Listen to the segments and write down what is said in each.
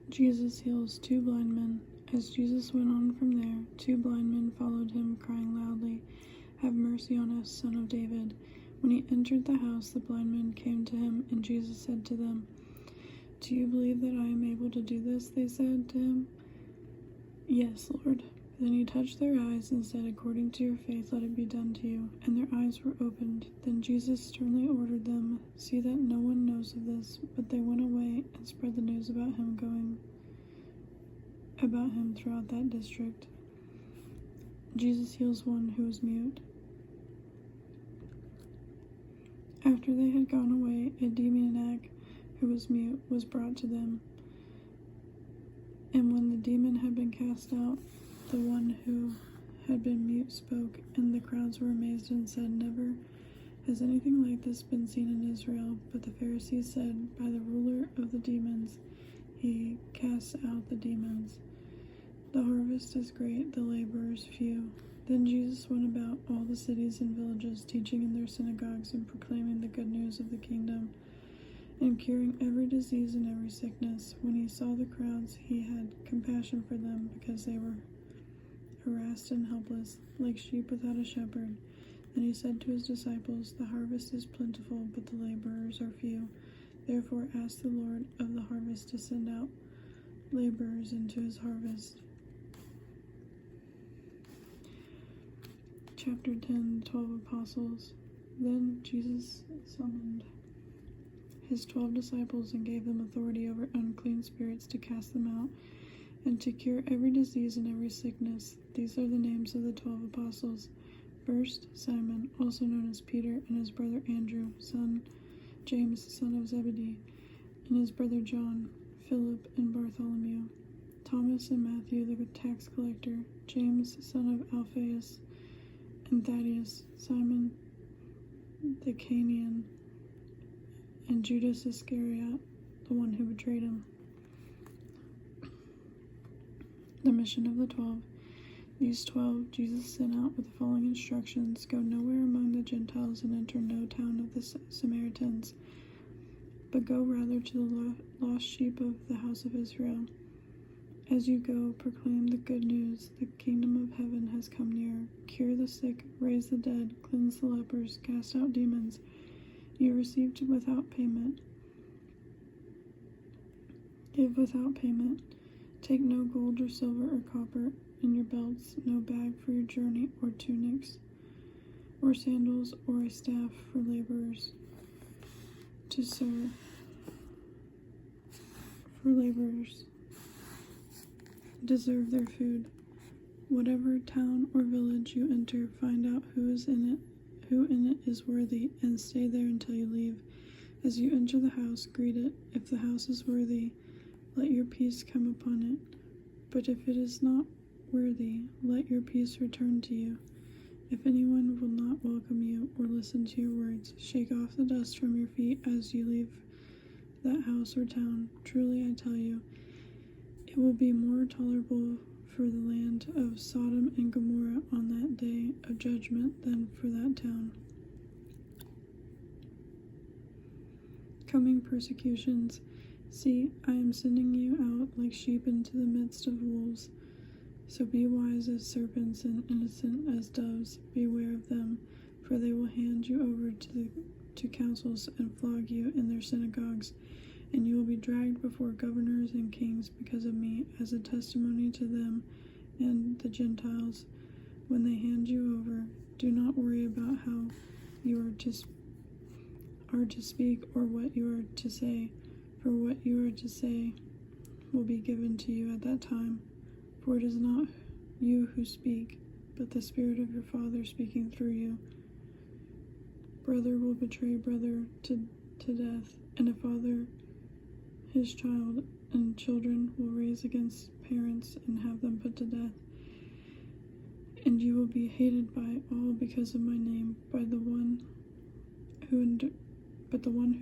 Jesus heals two blind men. As Jesus went on from there, two blind men followed him, crying loudly, "Have mercy on us, Son of David." When he entered the house, the blind men came to him, and Jesus said to them, "Do you believe that I am able to do this?" They said to him, "Yes, Lord." Then he touched their eyes and said, "According to your faith, let it be done to you." And their eyes were opened. Then Jesus sternly ordered them, "See that no one knows of this." But they went away and spread the news about him throughout that district. Jesus heals one who was mute. After they had gone away, a demoniac who was mute was brought to them. And when the demon had been cast out, the one who had been mute spoke, and the crowds were amazed and said, "Never has anything like this been seen in Israel." But the Pharisees said, "By the ruler of the demons, he casts out the demons." The harvest is great, the laborers few. Then Jesus went about all the cities and villages, teaching in their synagogues and proclaiming the good news of the kingdom, and curing every disease and every sickness. When he saw the crowds, he had compassion for them, because they were harassed and helpless, like sheep without a shepherd. Then he said to his disciples, "The harvest is plentiful, but the laborers are few. Therefore ask the Lord of the harvest to send out laborers into his harvest." Chapter 10, 12 Apostles. Then Jesus summoned his 12 disciples and gave them authority over unclean spirits to cast them out and to cure every disease and every sickness. These are the names of the 12 apostles. First, Simon, also known as Peter, and his brother Andrew, James, son of Zebedee, and his brother John, Philip and Bartholomew, Thomas and Matthew the tax collector, James, son of Alphaeus, and Thaddeus, Simon the Canaanian, and Judas Iscariot, the one who betrayed him. The mission of the 12. These 12 Jesus sent out with the following instructions: Go nowhere among the Gentiles and enter no town of the Samaritans, but go rather to the lost sheep of the house of Israel. As you go, proclaim the good news. The kingdom of heaven has come near. Cure the sick, raise the dead, cleanse the lepers, cast out demons. You received without payment. Give without payment. Take no gold or silver or copper in your belts, no bag for your journey, or tunics, or sandals, or a staff for laborers to serve. For laborers deserve their food. Whatever town or village you enter, find out who in it is worthy, and stay there until you leave. As you enter the house, greet it. If the house is worthy, let your peace come upon it. But if it is not worthy, let your peace return to you. If anyone will not welcome you or listen to your words, shake off the dust from your feet as you leave that house or town. Truly I tell you, it will be more tolerable for the land of Sodom and Gomorrah on that day of judgment than for that town. Coming persecutions. See, I am sending you out like sheep into the midst of wolves. So be wise as serpents and innocent as doves. Beware of them, for they will hand you over to councils and flog you in their synagogues, and you will be dragged before governors and kings because of me, as a testimony to them and the Gentiles. When they hand you over, do not worry about how you are to speak or what you are to say, for what you are to say will be given to you at that time. For it is not you who speak, but the Spirit of your Father speaking through you. Brother will betray brother to death, and a father his child, and children will raise against parents and have them put to death. And you will be hated by all because of my name, but the one who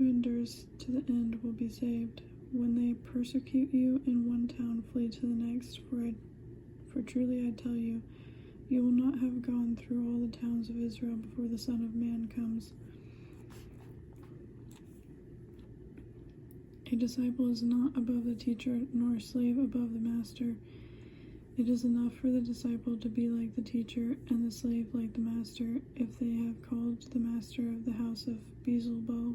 endures to the end will be saved. When they persecute you in one town, flee to the next, for truly I tell you, you will not have gone through all the towns of Israel before the Son of Man comes. A disciple is not above the teacher, nor a slave above the master. It is enough for the disciple to be like the teacher, and the slave like the master, if they have called the master of the house of Beelzebul.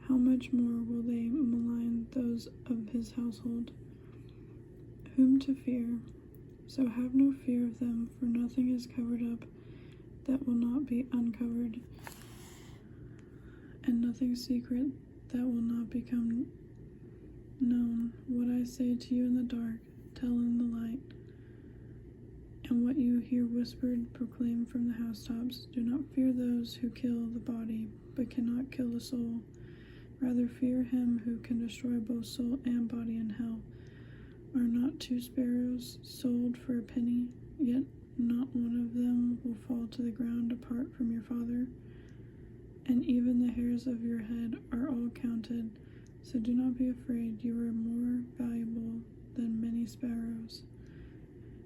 How much more will they malign those of his household? Whom to fear? So have no fear of them, for nothing is covered up that will not be uncovered, and nothing secret that will not become known. What I say to you in the dark, tell in the light, and what you hear whispered, proclaim from the housetops. Do not fear those who kill the body, but cannot kill the soul. Rather fear him who can destroy both soul and body in hell. Are not 2 sparrows sold for a penny? Yet not one of them will fall to the ground apart from your Father. And even the hairs of your head are all counted. So do not be afraid, you are more valuable than many sparrows.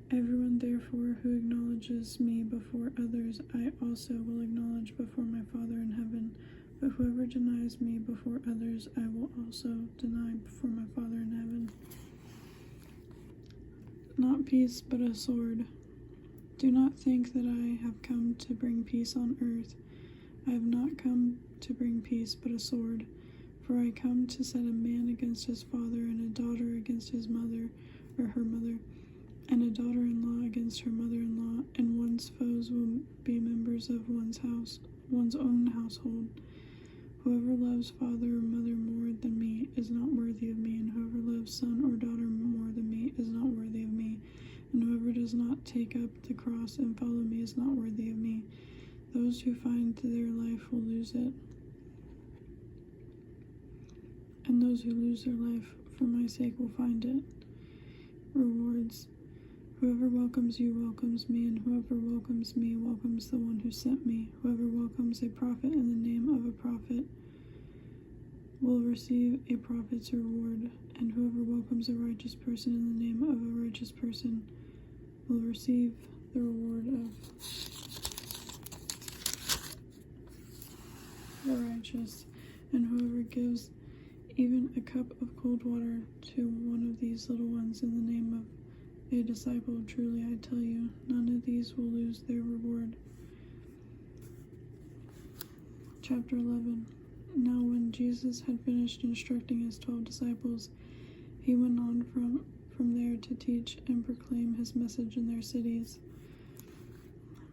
Everyone, therefore, who acknowledges me before others, I also will acknowledge before my Father in heaven. But whoever denies me before others, I will also deny before my Father in heaven. Not peace, but a sword. Do not think that I have come to bring peace on earth. I have not come to bring peace, but a sword. For I come to set a man against his father, and a daughter against his mother, or her mother, and a daughter-in-law against her mother-in-law, and one's foes will be members of one's own household. Whoever loves father or mother more than me is not worthy of me, and whoever loves son or daughter more than me is not worthy of me, and whoever does not take up the cross and follow me is not worthy of me. Those who find their life will lose it, and those who lose their life for my sake will find it. Rewards. Whoever welcomes you welcomes me, and whoever welcomes me welcomes the one who sent me. Whoever welcomes a prophet in the name of a prophet will receive a prophet's reward, and whoever welcomes a righteous person in the name of a righteous person will receive the reward of the righteous. And whoever gives even a cup of cold water to one of these little ones in the name of a disciple, truly I tell you, none of these will lose their reward. Chapter 11. Now when Jesus had finished instructing his 12 disciples, he went on from there to teach and proclaim his message in their cities.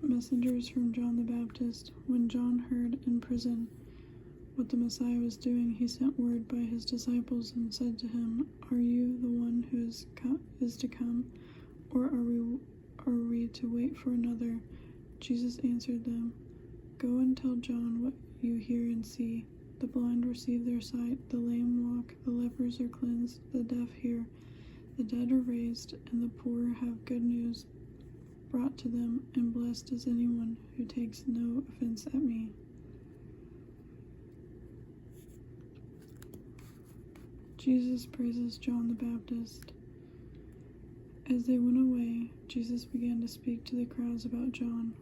Messengers from John the Baptist. When John heard in prison what the Messiah was doing, he sent word by his disciples and said to him, Are you the one who is to come, or are we to wait for another? Jesus answered them, Go and tell John what you hear and see. The blind receive their sight, the lame walk, the lepers are cleansed, the deaf hear, the dead are raised, and the poor have good news brought to them, and blessed is anyone who takes no offense at me. Jesus praises John the Baptist. As they went away, Jesus began to speak to the crowds about John.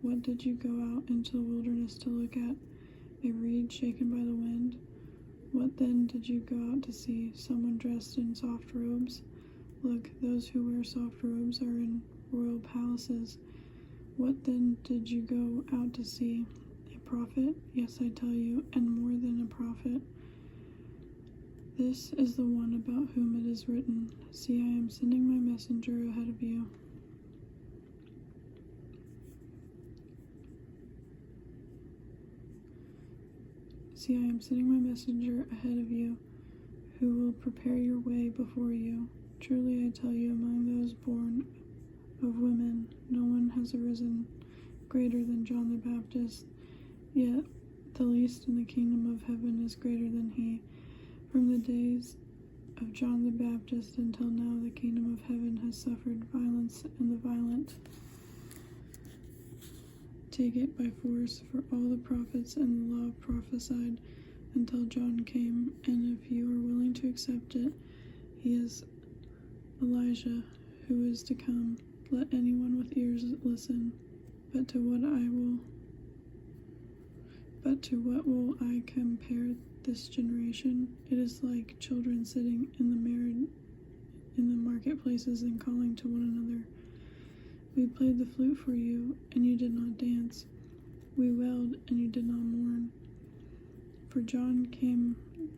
What did you go out into the wilderness to look at? A reed shaken by the wind? What then did you go out to see? Someone dressed in soft robes? Look, those who wear soft robes are in royal palaces. What then did you go out to see? A prophet? Yes, I tell you, and more than a prophet. This is the one about whom it is written, See, I am sending my messenger ahead of you. See, I am sending my messenger ahead of you, who will prepare your way before you. Truly I tell you, among those born of women, no one has arisen greater than John the Baptist, yet the least in the kingdom of heaven is greater than he. From the days of John the Baptist until now, the kingdom of heaven has suffered violence, and the violent take it by force. For all the prophets and the law prophesied until John came, and if you are willing to accept it, he is Elijah who is to come. Let anyone with ears listen. But to what I will But to what will I compare this generation? It is like children sitting in the marketplaces and calling to one another. We played the flute for you, and you did not dance. We wailed, and you did not mourn. For John came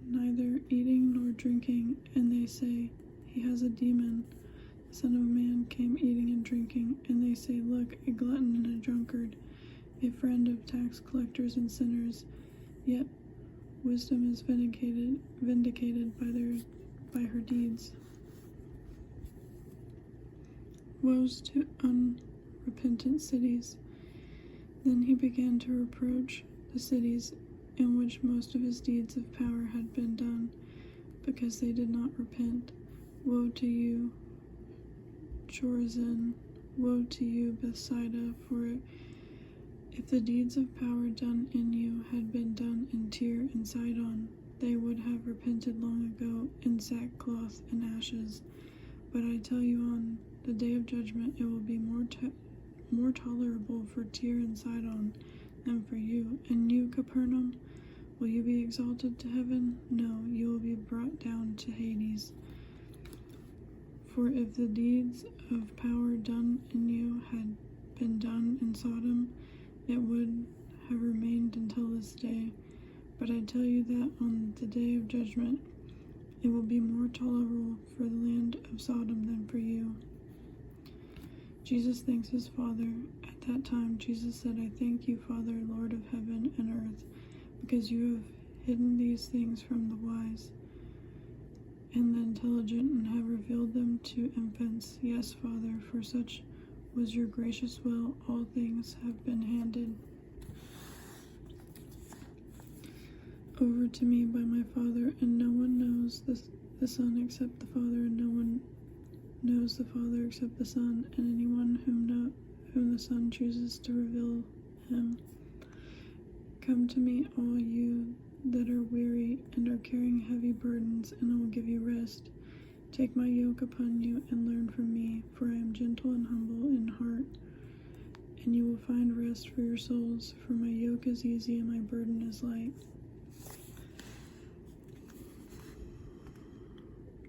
neither eating nor drinking, and they say, he has a demon. The Son of Man came eating and drinking, and they say, look, a glutton and a drunkard, a friend of tax collectors and sinners. Yet wisdom is vindicated by her deeds. Woes to unrepentant cities. Then he began to reproach the cities in which most of his deeds of power had been done, because they did not repent. Woe to you, Chorazin! Woe to you, Bethsaida! For if the deeds of power done in you had been done in Tyre and Sidon, they would have repented long ago in sackcloth and ashes. But I tell you, on the day of judgment it will be more tolerable for Tyre and Sidon than for you. And you, Capernaum, will you be exalted to heaven? No, you will be brought down to Hades. For if the deeds of power done in you had been done in Sodom, it would have remained until this day. But I tell you that on the day of judgment, it will be more tolerable for the land of Sodom than for you. Jesus thanks his Father. At that time, Jesus said, I thank you, Father, Lord of heaven and earth, because you have hidden these things from the wise and the intelligent and have revealed them to infants. Yes, Father, for such was your gracious will. All things have been handed over to me by my Father, and no one knows the Son except the Father, and no one knows the Father except the Son, and anyone whom the Son chooses to reveal him. Come to me, all you that are weary and are carrying heavy burdens, and I will give you rest. Take my yoke upon you and learn from me, for I am gentle and humble in heart, and you will find rest for your souls, for my yoke is easy and my burden is light.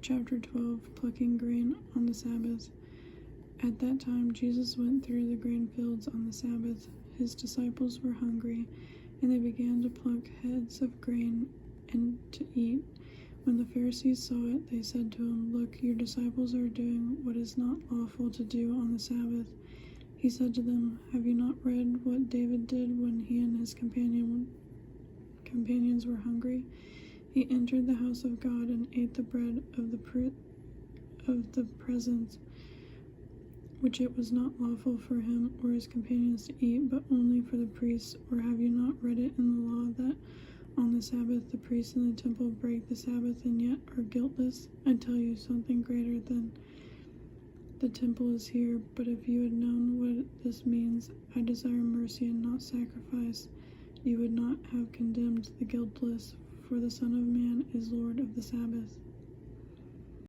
Chapter 12, Plucking Grain on the Sabbath. At that time Jesus went through the grain fields on the Sabbath. His disciples were hungry, and they began to pluck heads of grain and to eat. When the Pharisees saw it, they said to him, Look, your disciples are doing what is not lawful to do on the Sabbath. He said to them, Have you not read what David did when he and his companions were hungry? He entered the house of God and ate the bread of the presence, which it was not lawful for him or his companions to eat, but only for the priests. Or have you not read it in the law that on the Sabbath the priests in the temple break the Sabbath and yet are guiltless? I tell you, something greater than the temple is here. But if you had known what this means, I desire mercy and not sacrifice, you would not have condemned the guiltless, for the Son of Man is Lord of the Sabbath.